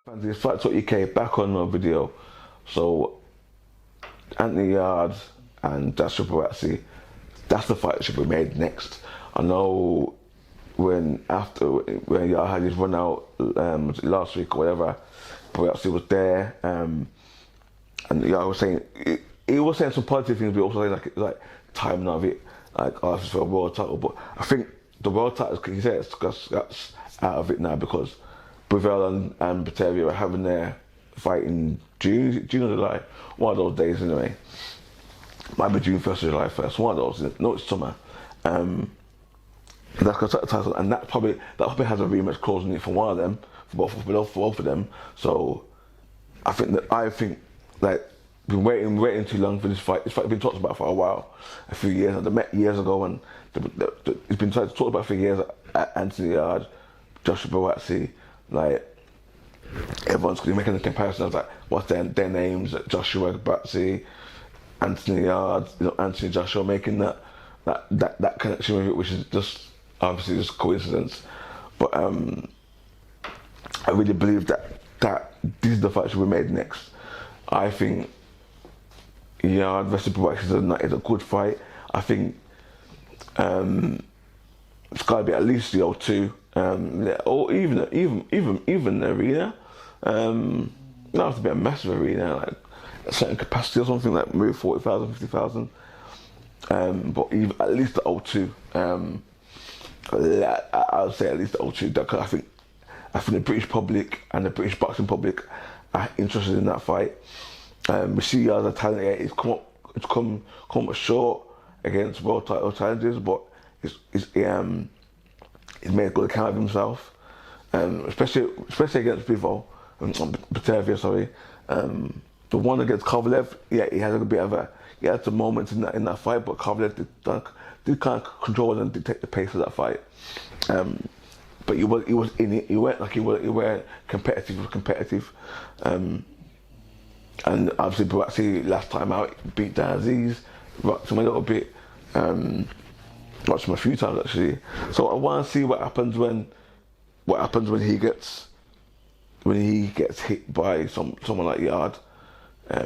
Fancy Fight.uk back on a video. So Anthony Yarde and Joshua Buatsi, that's the fight that should be made next. I know when Yarde had his run out last week or whatever, Buatsi was there, and Yarde was saying he was saying some positive things, but also saying like timing of it, like asking for a world title. But I think the world title, he said, that's out of it now because Bivol and Batavia are having their fight in June or July, one of those days anyway. Might be June 1st or July 1st, one of those. No, it's summer. That's going to take the title, and that probably has a rematch clause in it for one of them, for both of them. So I think like been waiting too long for this fight. This fight's been talked about for a while, a few years. They met years ago, and it's been talked about for years. Anthony Yarde, Joshua Buatsi, like everyone's making the comparison of like what's their names, Joshua Buatsi, Anthony Yarde, Anthony Joshua, making that connection with it, which is just obviously just coincidence. But I really believe that this is the fight should be made next. I think Yarde versus Buatsi is a good fight. I think it's got to be at least the O2, or even the arena. Not have to be a massive arena, like a certain capacity or something, like maybe 40,000, 50,000. But even at least the O2. I would say at least the O2. Because I think the British public and the British boxing public are interested in that fight. We see Yarde as a talent. He's come up short against world title challenges, but he's made a good account of himself, especially against Bivol, Batavia, sorry. The one against Kovalev, yeah, he had some moments in that fight, but Kovalev did kind of control and dictate the pace of that fight. But he was in it. He went like he were competitive. And obviously Buatsi last time out beat Dan Aziz, rocked him a little bit. Watched him a few times actually. So I want to see what happens when he gets hit by someone like Yarde,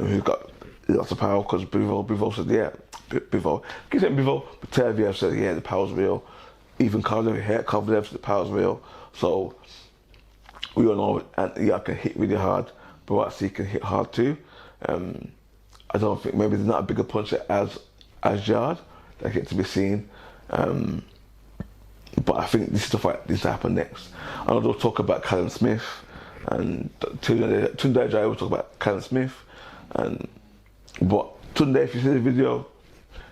who's got lots of power. Because Bivol said, yeah, Bivol. Keep saying Bivol, but Tevyev said, yeah, the power's real. Even Kovalev said the power's real. So we all know Yarde can hit really hard, but Buatsi can hit hard too. I don't think maybe there's not a bigger puncher as Yarde. That gets to be seen. But I think this is the fight needs to happen next. I know they'll talk about Callum Smith, and Tunde Ajayi will talk about Callum Smith, but Tunde, if you see the video,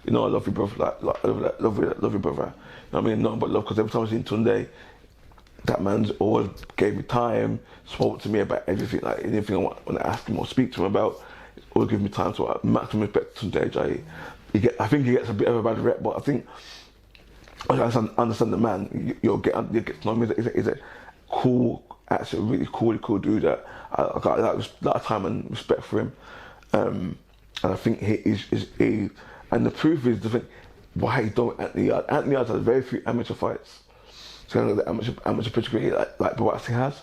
you know I love you, brother. Love you, brother. You know what I mean? Nothing but love, because every time I've seen Tunde, that man's always gave me time, spoke to me about everything, like anything I want to ask him or speak to him about. Always give me time, so maximum respect to Tunde Ajayi. I think he gets a bit of a bad rep, but I think I understand the man. You'll get to know him. He's a cool, actually really cool dude that I got a lot of time and respect for him. And I think and the proof is why he don't Anthony Yarde. Anthony Yarde has very few amateur fights. So the amateur pedigree like Buatsi has.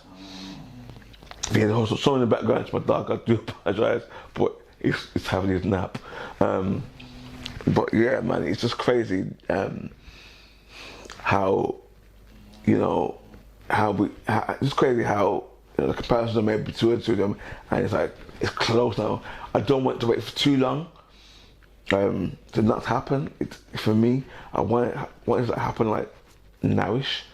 There's also someone in the background, it's my dog, I do apologise, but he's having his nap. But yeah, man, it's just crazy how it's crazy how the comparisons are made between the two of them, and it's like it's close now. I don't want to wait for too long to not happen. For me, I want it to happen like nowish,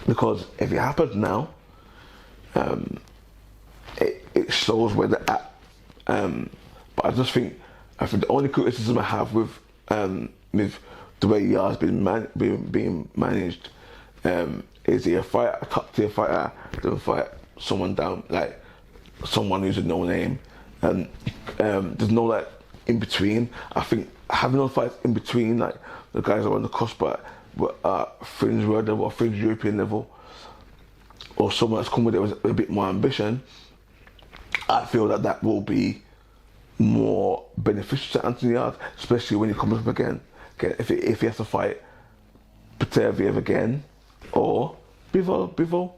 because if it happens now, it shows where they're at. But I think the only criticism I have with the way Yarde's being managed is he a top tier fighter, doesn't fight someone down, like someone who's a no name, and there's no like in between. I think having those fights in between, like the guys are on the cusp but fringe world level or fringe European level, or someone that's come with it with a bit more ambition, I feel that will be more beneficial to Anthony Yarde, especially when he comes up again. If he has to fight Batavia again or Bivol,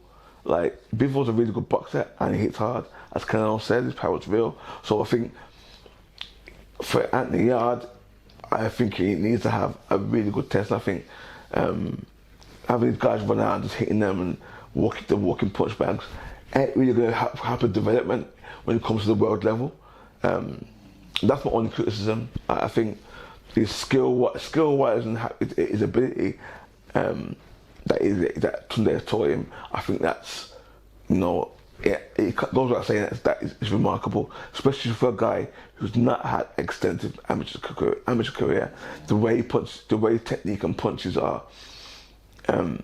like Bivol a really good boxer and he hits hard. As Canelo said, his power's real. So I think for Anthony Yarde, I think he needs to have a really good test. I think having these guys run out and just hitting them and walking punch bags ain't really going to happen development when it comes to the world level. That's my only criticism. I think his skill-wise and his ability that Tunde taught him, I think that's, you know, it goes without saying that is remarkable, especially for a guy who's not had extensive amateur career. The way technique and punches are, you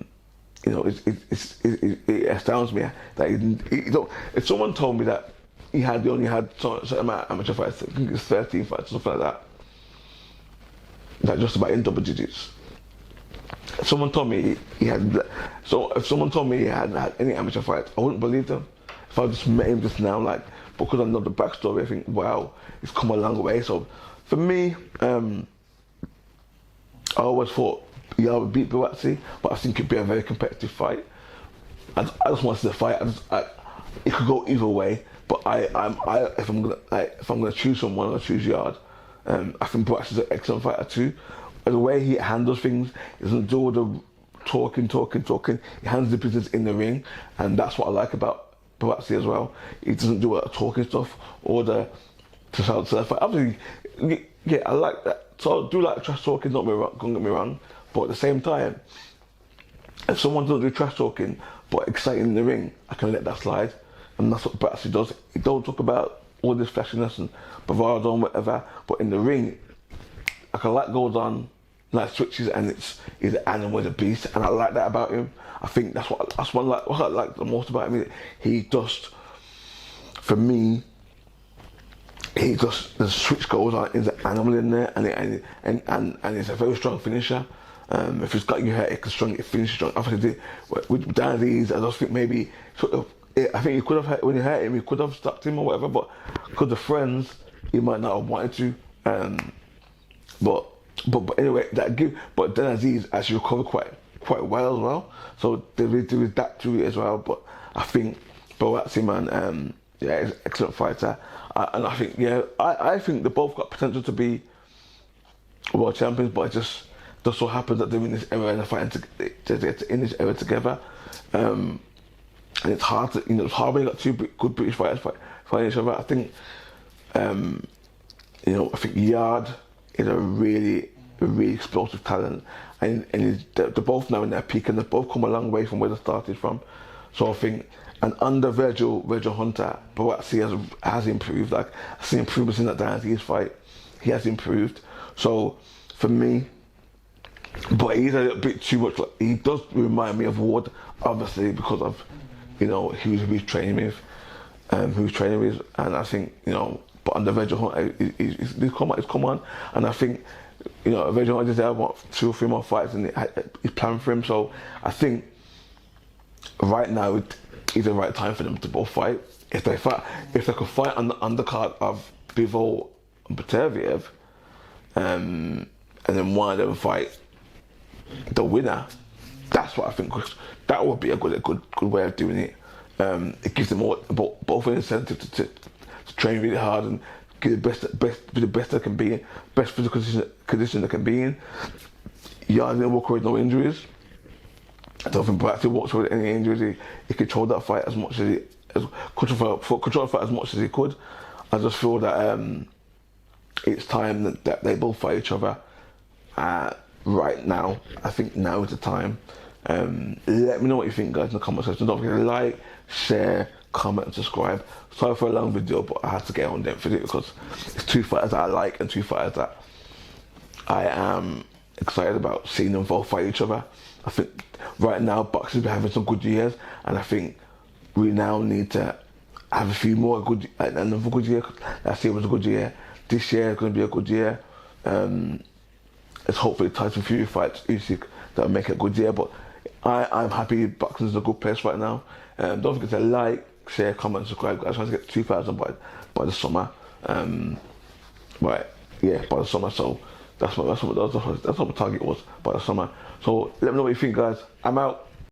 know, it astounds me that he don't. If someone told me that he only had certain amount of amateur fights, I think it's 13 fights, something like that just about in double digits. If someone told me if someone told me he hadn't had any amateur fights, I wouldn't believe them. If I just met him just now, like, because I know the backstory, I think, wow, he's come a long way. So for me, I always thought Yarde would beat Buatsi, but I think it'd be a very competitive fight. I just want to see the fight. It could go either way, but if I'm gonna choose someone, I'm gonna choose Yarde. I think Buatsi's an excellent fighter too. The way he handles things, he doesn't do all the talking. He handles the business in the ring, and that's what I like about Buatsi as well. He doesn't do a lot of talking stuff or to sell the fight. Obviously, yeah, I like that. So I do like trash talking, don't get me wrong, but at the same time, if someone doesn't do trash talking but exciting in the ring, I can let that slide. And that's what Buatsi does. He don't talk about all this flashiness and bravado and whatever, but in the ring, like a light goes on, like switches, and he's an animal, he's a beast, and I like that about him. I think what I like the most about him. He just, for me, the switch goes on. He's an animal in there, and he's a very strong finisher. If he's got you hurt, he can finish strong. Obviously, with Danny's, I just think maybe I think he could have when he hurt him, he could have stopped him or whatever, but because of friends, he might not have wanted to. But anyway, but then Aziz actually recovered quite well as well. So there is that to it as well. But I think Buatsi, man, yeah, he's an excellent fighter, and I think I think they both got potential to be world champions. But it just so happens that they're in this era and they're fighting in this era together. And it's hard to, it's hard when you got two good British fighters fighting each other. I think, I think Yarde is a really explosive talent, and they're both now in their peak, and they've both come a long way from where they started from. So I think, and under Virgil Hunter, Buatsi has improved. Like, I see improvements in that Danzy's fight. He has improved. So for me, but he's a little bit too much. Like, he does remind me of Ward, obviously, because of who he's training with, and I think but under Virgil Hunter, he's come on, and I think Virgil Hunter just had 2 or 3 more fights, and he's planning for him. So I think right now is the right time for them to both fight. If they could fight on the undercard of Bivol and Petreviev, and then one of them fight the winner, that's what I think. That would be a good way of doing it. It gives them both an incentive to train really hard and get the best they can be in, best physical condition they can be in. Yarde didn't walk away with no injuries. I don't think Buatsi walked away with any injuries. He controlled that fight as much as controlled the fight as much as he could. I just feel that it's time that they both fight each other. Right now, I think now is the time. Let me know what you think, guys, in the comment section. Don't forget to like, share, comment, and subscribe. Sorry for a long video, but I had to get on depth with it because it's 2 fighters that I like and 2 fighters that I am excited about seeing them both fight each other. I think right now boxing's been having some good years, and I think we now need to have a few more another good year. Last year was a good year. This year is going to be a good year. It's hopefully Tyson Fury fights Usyk that'll make it a good year, but I'm happy boxing is in a good place right now. Don't forget to like, share, comment, subscribe, guys. I'm trying to get 2,000 by the summer. By the summer. So that's what my target was, by the summer. So let me know what you think, guys. I'm out.